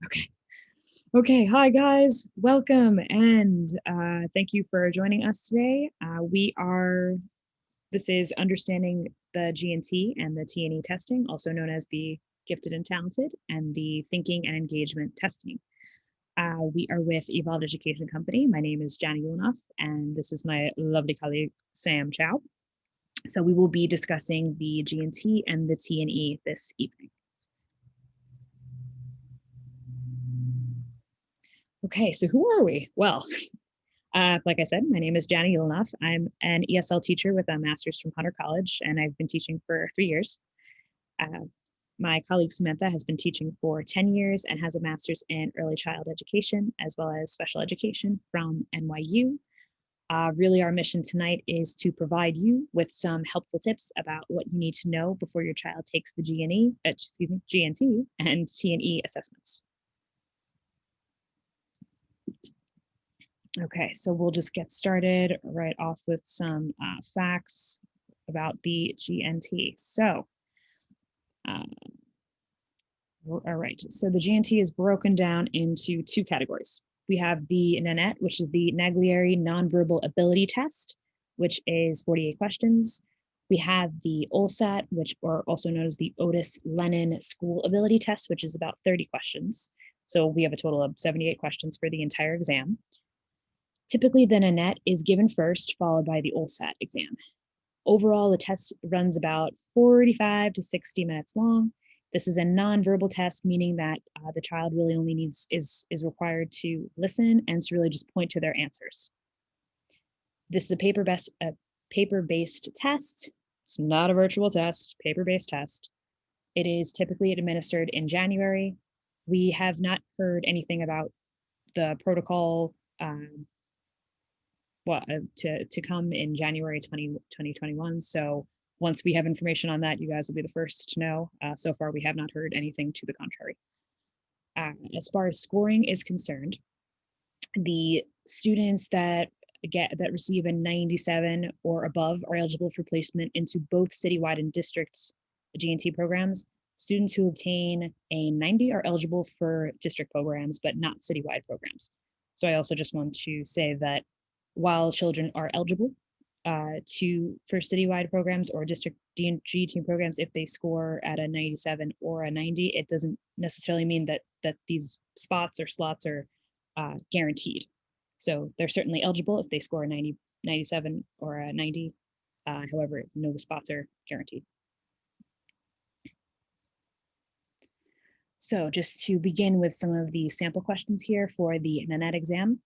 Okay. Okay. Hi, guys. Welcome and thank you for joining us today. This is Understanding the GNT and the TNE testing, also known as the Gifted and Talented and the Thinking and Engagement testing. We are with Evolved Education Company. My name is Jana Ulanoff, and this is my lovely colleague, Sam Chow. So we will be discussing the GNT and the TNE this evening. Okay, so who are we? Well, like I said, my name is Jana Ulanoff. I'm an ESL teacher with a master's from Hunter College, and I've been teaching for 3 years. My colleague Samantha has been teaching for 10 years and has a master's in early child education as well as special education from NYU. Really, our mission tonight is to provide you with some helpful tips about what you need to know before your child takes the GNT and TNE assessments. Okay, so we'll just get started right off with some facts about the GNT. So, all right, so the GNT is broken down into 2 categories. We have the NANET, which is the Naglieri Nonverbal Ability Test, which is 48 questions. We have the OLSAT, which are also known as the Otis Lennon School Ability Test, which is about 30 questions. So we have a total of 78 questions for the entire exam. Typically, the NANET is given first, followed by the OLSAT exam. Overall, the test runs about 45 to 60 minutes long. This is a nonverbal test, meaning that the child really only is required to listen and to really just point to their answers. This is a paper-based test. It's not a virtual test, paper-based test. It is typically administered in January. We have not heard anything about the protocol to come in January 2021. So once we have information on that, you guys will be the first to know. So far, we have not heard anything to the contrary. As far as scoring is concerned, the students that receive a 97 or above are eligible for placement into both citywide and district GNT programs. Students who obtain a 90 are eligible for district programs, but not citywide programs. So I also just want to say that while children are eligible for citywide programs or district GNT programs, if they score at a 97 or a 90, it doesn't necessarily mean that these spots or slots are guaranteed. So they're certainly eligible if they score a 90, 97 or a 90. However, no spots are guaranteed. So just to begin with some of the sample questions here for the NANET exam.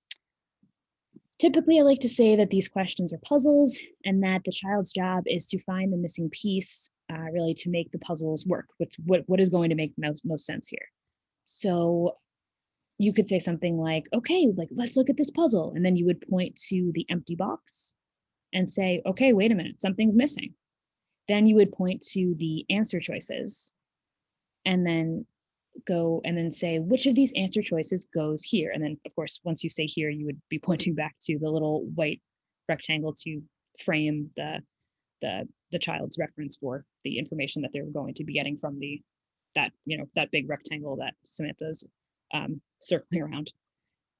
Typically, I like to say that these questions are puzzles and that the child's job is to find the missing piece really to make the puzzles work. What is going to make most sense here? So you could say something like, okay, let's look at this puzzle. And then you would point to the empty box and say, okay, wait a minute, something's missing. Then you would point to the answer choices and then go and then say which of these answer choices goes here. And then of course, once you say here, you would be pointing back to the little white rectangle to frame the child's reference for the information that they're going to be getting from that big rectangle that Samantha's circling around.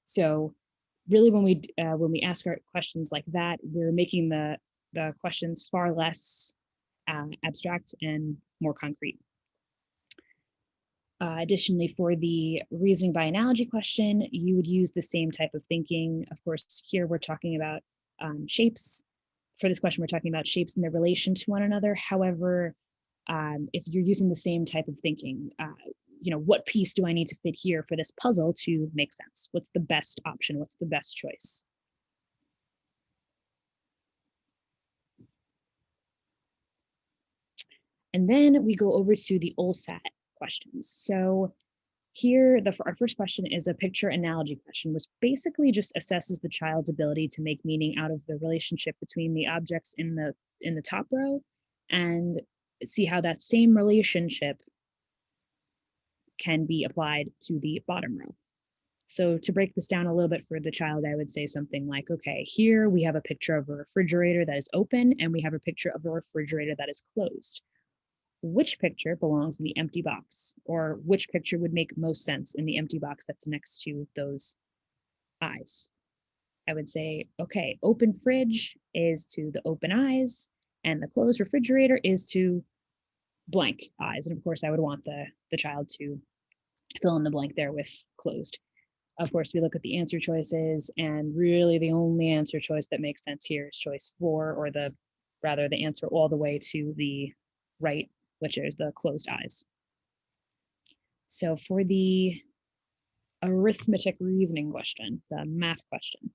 So really when we ask our questions like that, we're making the questions far less abstract and more concrete. Additionally, for the reasoning by analogy question, you would use the same type of thinking. Of course, here we're talking about shapes. For this question, we're talking about shapes and their relation to one another. However, you're using the same type of thinking. What piece do I need to fit here for this puzzle to make sense? What's the best option? What's the best choice? And then we go over to the OLSAT questions. So here, our first question is a picture analogy question, which basically just assesses the child's ability to make meaning out of the relationship between the objects in the top row and see how that same relationship can be applied to the bottom row. So to break this down a little bit for the child, I would say something like, okay, here we have a picture of a refrigerator that is open and we have a picture of a refrigerator that is closed. which picture belongs in the empty box, or which picture would make most sense in the empty box that's next to those eyes. I would say, okay, open fridge is to the open eyes, and the closed refrigerator is to blank eyes. And of course, I would want the child to fill in the blank there with closed. Of course, we look at the answer choices, and really the only answer choice that makes sense here is choice 4, or the answer all the way to the right, which is the closed eyes. So for the arithmetic reasoning question, the math question,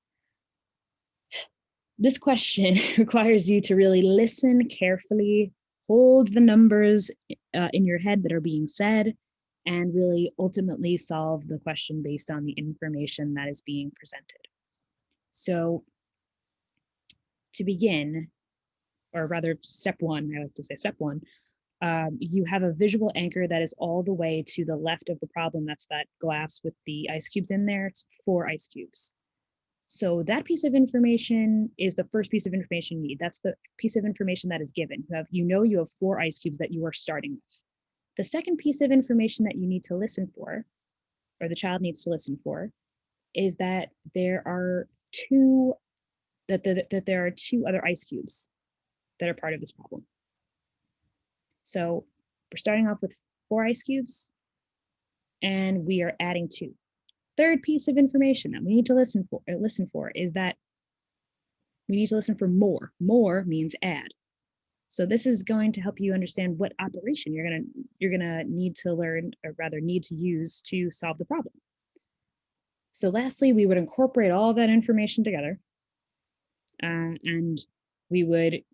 this question requires you to really listen carefully, hold the numbers in your head that are being said, and really ultimately solve the question based on the information that is being presented. So to begin, or rather step 1, I like to say step 1, you have a visual anchor that is all the way to the left of the problem. That's that glass with the ice cubes in there. It's 4 ice cubes. So that piece of information is the first piece of information you need. That's the piece of information that is given. You have 4 ice cubes that you are starting with. The second piece of information that you need to listen for, or the child needs to listen for, is that there are 2 other ice cubes that are part of this problem. So we're starting off with 4 ice cubes, and we are adding 2. Third piece of information that we need to listen for is that we need to listen for more. More means add. So this is going to help you understand what operation you're gonna need to learn, or rather need to use to solve the problem. So lastly, we would incorporate all that information together, and we would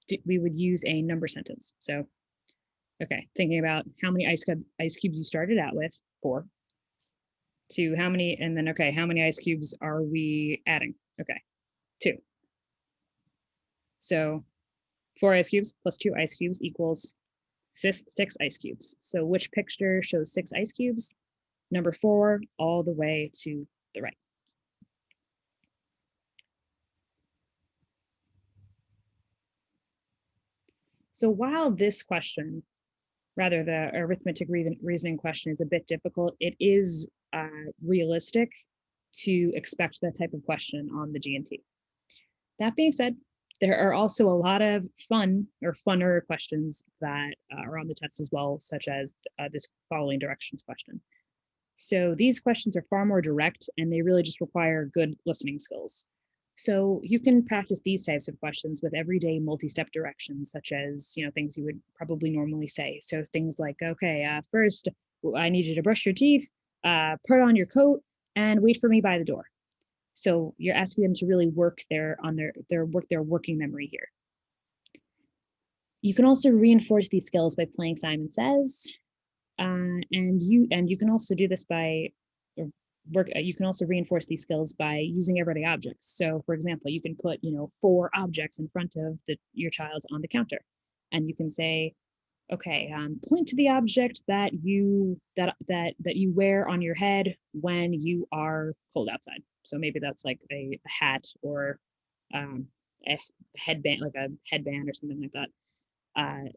use a number sentence. So, okay, thinking about how many ice cubes you started out with, 4. To how many, and then, okay, how many ice cubes are we adding? Okay, 2. So 4 ice cubes plus 2 ice cubes equals 6 ice cubes. So which picture shows 6 ice cubes? Number 4, all the way to the right. So while this question, rather the arithmetic reasoning question, is a bit difficult, it is realistic to expect that type of question on the GNT. That being said, there are also a lot of funner questions that are on the test as well, such as this following directions question. So these questions are far more direct, and they really just require good listening skills. So you can practice these types of questions with everyday multi-step directions, such as, things you would probably normally say. So things like, okay, first, I need you to brush your teeth, put on your coat, and wait for me by the door. So you're asking them to really work their working memory here. You can also reinforce these skills by playing Simon Says, and you can also do this by you can also reinforce these skills by using everyday objects. So for example, you can put 4 objects in front of your child on the counter, and you can say, okay, point to the object that you wear on your head when you are cold outside. So maybe that's like a hat, or a headband, like a headband or something like that.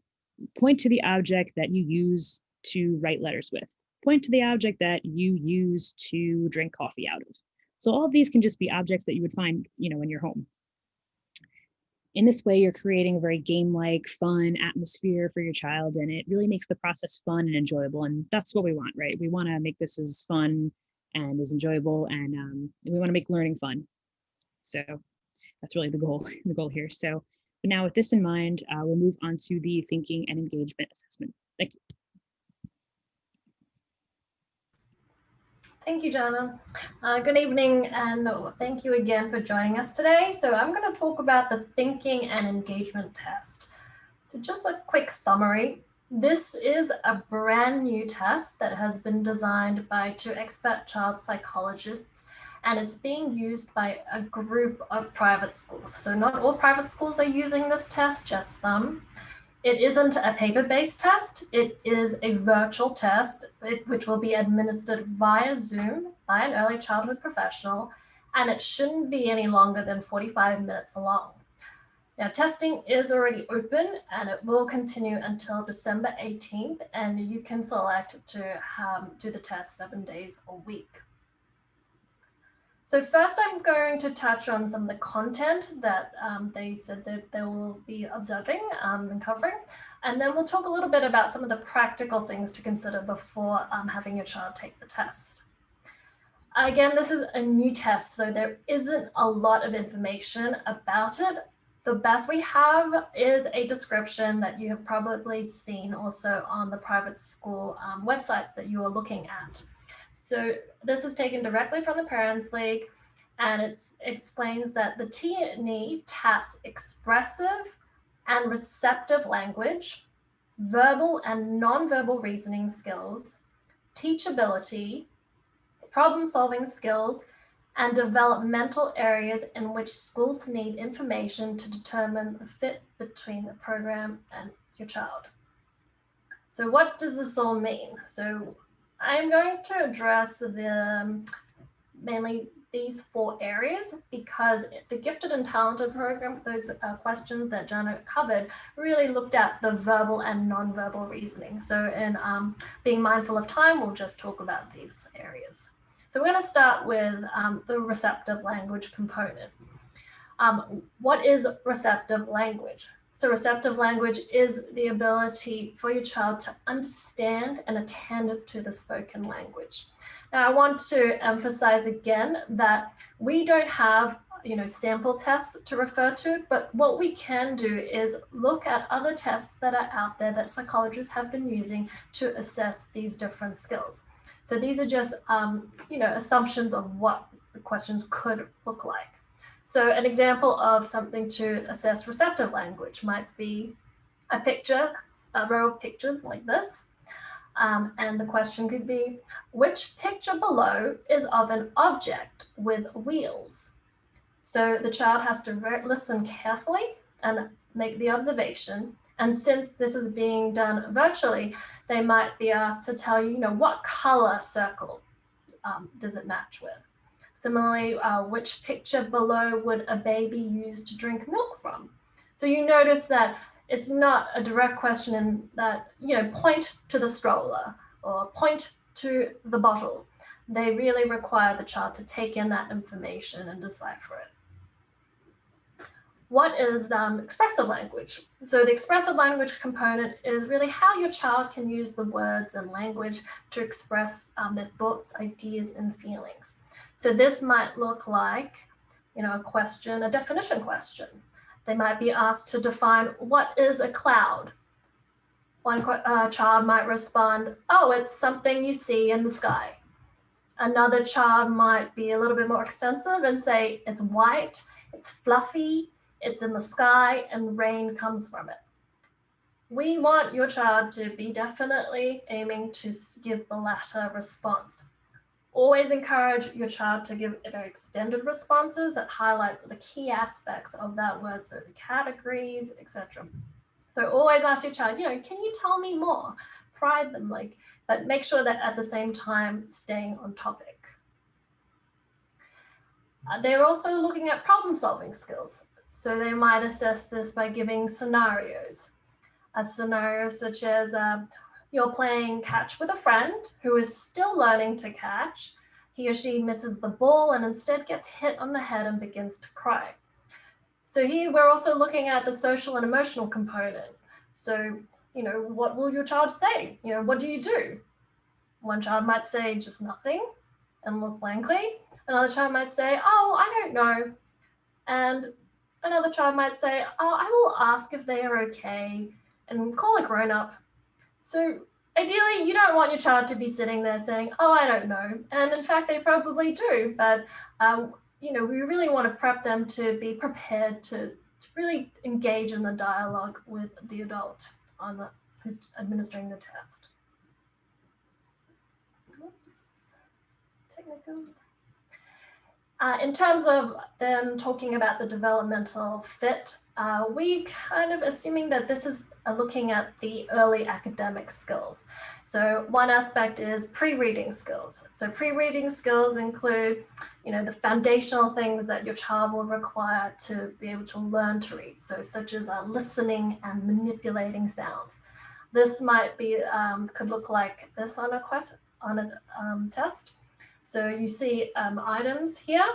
Point to the object that you use to write letters with. Point to the object that you use to drink coffee out of. So all of these can just be objects that you would find, in your home. In this way, you're creating a very game-like, fun atmosphere for your child, and it really makes the process fun and enjoyable. And that's what we want, right? We want to make this as fun and as enjoyable, and we want to make learning fun. So that's really the goal here. So, but now with this in mind, we'll move on to the thinking and engagement assessment. Thank you. Thank you, Jana. Good evening, and thank you again for joining us today. So I'm going to talk about the thinking and engagement test. So just a quick summary. This is a brand new test that has been designed by 2 expert child psychologists, and it's being used by a group of private schools. So not all private schools are using this test, just some. It isn't a paper-based test. It is a virtual test, which will be administered via Zoom by an early childhood professional, and it shouldn't be any longer than 45 minutes long. Now, testing is already open and it will continue until December 18th, and you can select to do the test 7 days a week. So first I'm going to touch on some of the content that they said that they will be observing and covering, and then we'll talk a little bit about some of the practical things to consider before having your child take the test. Again, this is a new test, so there isn't a lot of information about it. The best we have is a description that you have probably seen also on the private school websites that you are looking at. So this is taken directly from the Parents League, and it explains that the TNE taps expressive and receptive language, verbal and nonverbal reasoning skills, teachability, problem-solving skills, and developmental areas in which schools need information to determine the fit between the program and your child. So what does this all mean? So I'm going to address mainly these 4 areas because the gifted and talented program, those questions that Janet covered, really looked at the verbal and nonverbal reasoning. So in being mindful of time, we'll just talk about these areas. So we're going to start with the receptive language component. What is receptive language? So receptive language is the ability for your child to understand and attend to the spoken language. Now, I want to emphasize again that we don't have sample tests to refer to, but what we can do is look at other tests that are out there that psychologists have been using to assess these different skills. So these are just assumptions of what the questions could look like. So an example of something to assess receptive language might be a picture, a row of pictures like this. And the question could be, which picture below is of an object with wheels? So the child has to listen carefully and make the observation. And since this is being done virtually, they might be asked to tell you, what color circle does it match with? Similarly, which picture below would a baby use to drink milk from? So you notice that it's not a direct question in that, point to the stroller or point to the bottle. They really require the child to take in that information and decipher it. What is expressive language? So the expressive language component is really how your child can use the words and language to express their thoughts, ideas, and feelings. So this might look like, a question, a definition question. They might be asked to define what is a cloud. One child might respond, oh, it's something you see in the sky. Another child might be a little bit more extensive and say it's white, it's fluffy, it's in the sky, and rain comes from it. We want your child to be definitely aiming to give the latter response. Always encourage your child to give very extended responses that highlight the key aspects of that word, so the categories, etc. So always ask your child, can you tell me more? Pride them, but make sure that at the same time staying on topic. They're also looking at problem-solving skills. So they might assess this by giving scenarios. A scenario such as you're playing catch with a friend who is still learning to catch. He or she misses the ball and instead gets hit on the head and begins to cry. So here we're also looking at the social and emotional component. So, what will your child say? What do you do? One child might say just nothing and look blankly. Another child might say, oh, I don't know. And another child might say, oh, I will ask if they are okay and call a grown-up. So ideally, you don't want your child to be sitting there saying, oh, I don't know. And in fact, they probably do. But, we really want to prep them to be prepared to really engage in the dialogue with the adult who's administering the test. Oops. Technical. In terms of them talking about the developmental fit, we kind of assuming that this is looking at the early academic skills. So one aspect is pre-reading skills. So pre-reading skills include, the foundational things that your child will require to be able to learn to read. So such as listening and manipulating sounds. This might be, could look like this on a test. So you see items here,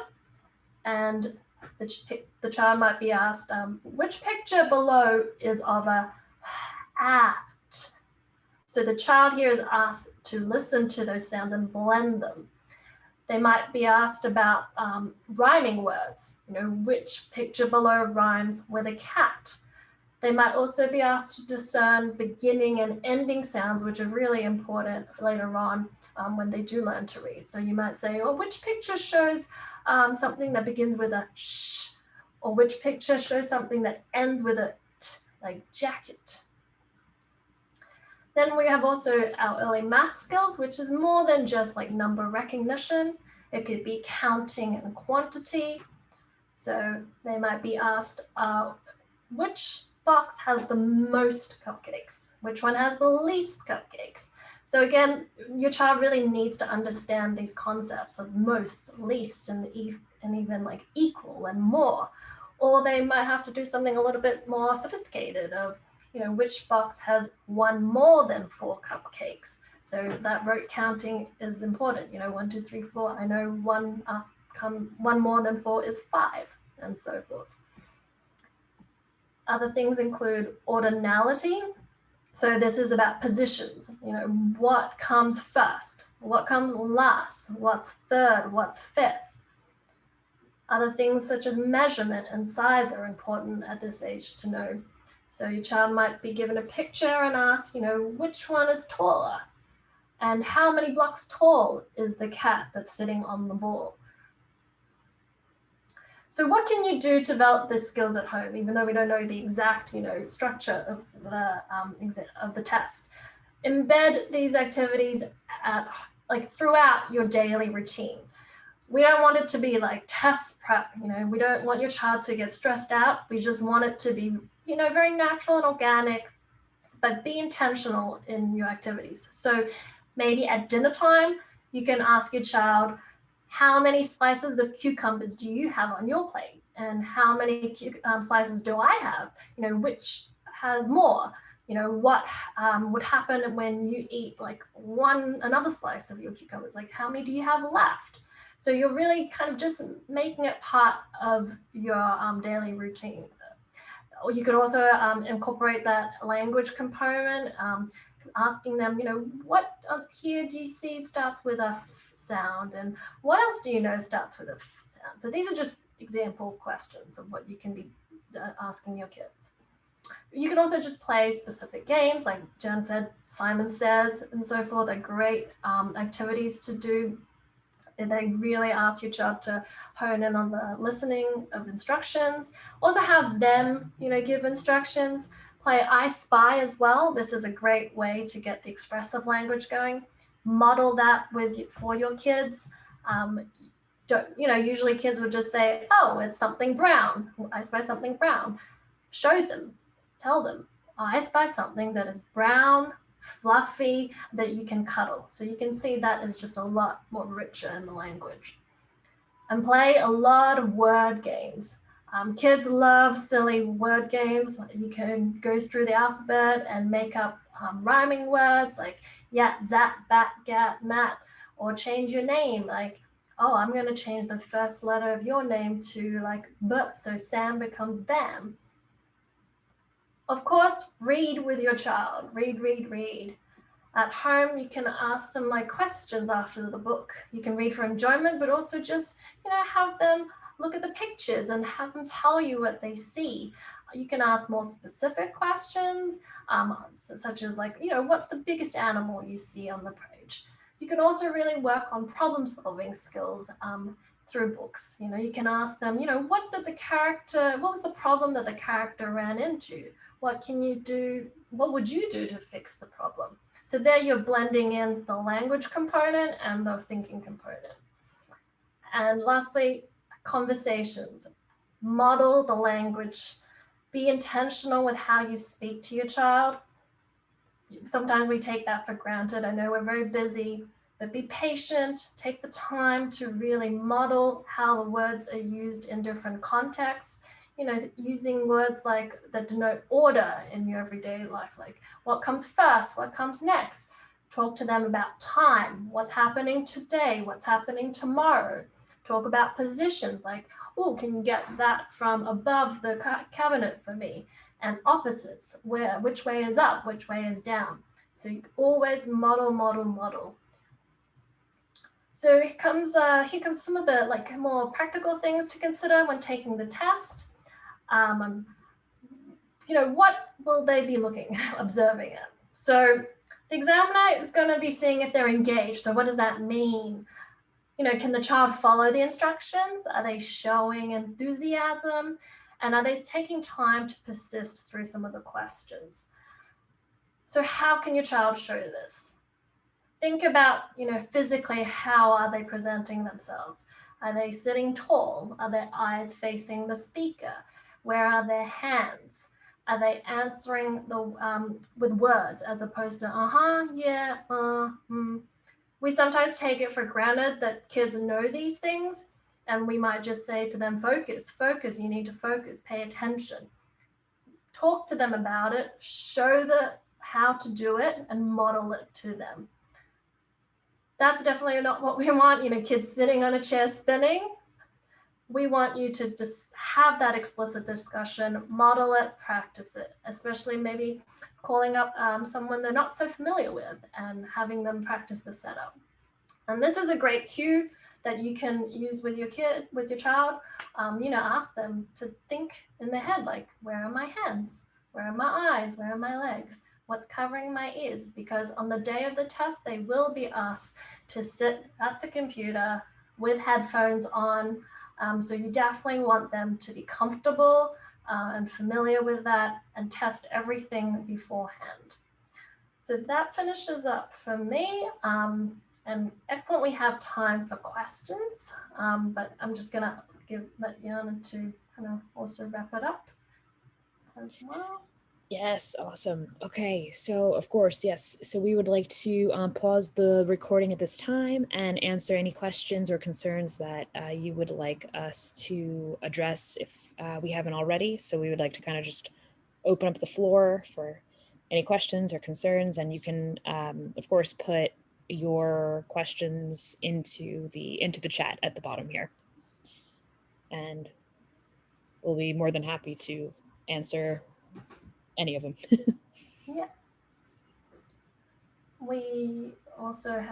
and the child might be asked, which picture below is of a hat? So the child here is asked to listen to those sounds and blend them. They might be asked about rhyming words, which picture below rhymes with a cat. They might also be asked to discern beginning and ending sounds, which are really important later on when they do learn to read. So you might say, well, which picture shows something that begins with a sh, or which picture shows something that ends with a t, like jacket. Then we have also our early math skills, which is more than just like number recognition. It could be counting and quantity. So they might be asked, which box has the most cupcakes? Which one has the least cupcakes? So again, your child really needs to understand these concepts of most, least, and even like equal and more. Or they might have to do something a little bit more sophisticated of, which box has one more than 4 cupcakes. So that rote counting is important. 1, 2, 3, 4. I know one more than 4 is 5, and so forth. Other things include ordinality. So this is about positions. What comes first? What comes last? What's third? What's fifth? Other things such as measurement and size are important at this age to know. So your child might be given a picture and asked, which one is taller? And how many blocks tall is the cat that's sitting on the ball? So what can you do to develop the skills at home, even though we don't know the exact, structure of the test? Embed these activities throughout your daily routine. We don't want it to be like test prep. We don't want your child to get stressed out. We just want it to be, very natural and organic, but be intentional in your activities. So maybe at dinner time, you can ask your child, how many slices of cucumbers do you have on your plate? And how many slices do I have? Which has more? What would happen when you eat like another slice of your cucumbers? Like how many do you have left? So you're really kind of just making it part of your daily routine. Or you could also incorporate that language component, asking them, what here do you see starts with a f sound, and what else do you know starts with a f sound? So these are just example questions of what you can be asking your kids. You can also just play specific games, like Jen said, Simon Says, and so forth are great activities to do. They really ask your child to hone in on the listening of instructions. Also have them, give instructions. Play I Spy as well. This is a great way to get the expressive language going. Model that for your kids. Usually kids would just say, oh, it's something brown. I spy something brown. Show them, tell them, I spy something that is brown, fluffy, that you can cuddle. So you can see that is just a lot more richer in the language. And play a lot of word games. Kids love silly word games. You can go through the alphabet and make up rhyming words like yat, zat, bat, gat, mat, or change your name. Like, oh, I'm going to change the first letter of your name to like B, so Sam becomes Bam. Of course, read with your child. Read, read, read. At home, you can ask them like questions after the book. You can read for enjoyment, but also just, have them look at the pictures and have them tell you what they see. You can ask more specific questions, such as like, what's the biggest animal you see on the page? You can also really work on problem-solving skills through books. You can ask them, what was the problem that the character ran into? What can you do? What would you do to fix the problem? So there you're blending in the language component and the thinking component. And lastly, conversations. Model the language. Be intentional with how you speak to your child. Sometimes we take that for granted. I know we're very busy. but be patient, take the time to really model how the words are used in different contexts. Using words like that denote order in your everyday life, like what comes first, what comes next. Talk to them about time, what's happening today, what's happening tomorrow. Talk about positions, like, oh, can you get that from above the cabinet for me? And opposites, which way is up, which way is down. So you always model, model, model. So here comes some of the more practical things to consider when taking the test. What will they be observing it? So the examiner is going to be seeing if they're engaged. So what does that mean? Can the child follow the instructions? Are they showing enthusiasm? And are they taking time to persist through some of the questions? So how can your child show this? Think about, physically, how are they presenting themselves? Are they sitting tall? Are their eyes facing the speaker? Where are their hands? Are they answering with words as opposed to yeah, We sometimes take it for granted that kids know these things, and we might just say to them, focus, focus, you need to focus, pay attention. Talk to them about it, show how to do it, and model it to them. That's definitely not what we want, kids sitting on a chair spinning. We want you to just have that explicit discussion, model it, practice it, especially maybe calling up someone they're not so familiar with and having them practice the setup. And this is a great cue that you can use with your child. Ask them to think in their head, like, where are my hands? Where are my eyes? Where are my legs? What's covering my ears? Because on the day of the test, they will be asked to sit at the computer with headphones on. So you definitely want them to be comfortable and familiar with that, and test everything beforehand. So that finishes up for me. And excellent, we have time for questions, but I'm just gonna let Jana to kind of also wrap it up as well. Yes, awesome. Okay, so of course, yes. So we would like to pause the recording at this time and answer any questions or concerns that you would like us to address if we haven't already. So we would like to kind of just open up the floor for any questions or concerns, and you can, of course, put your questions into the chat at the bottom here, and we'll be more than happy to answer any of them. Yeah. We also have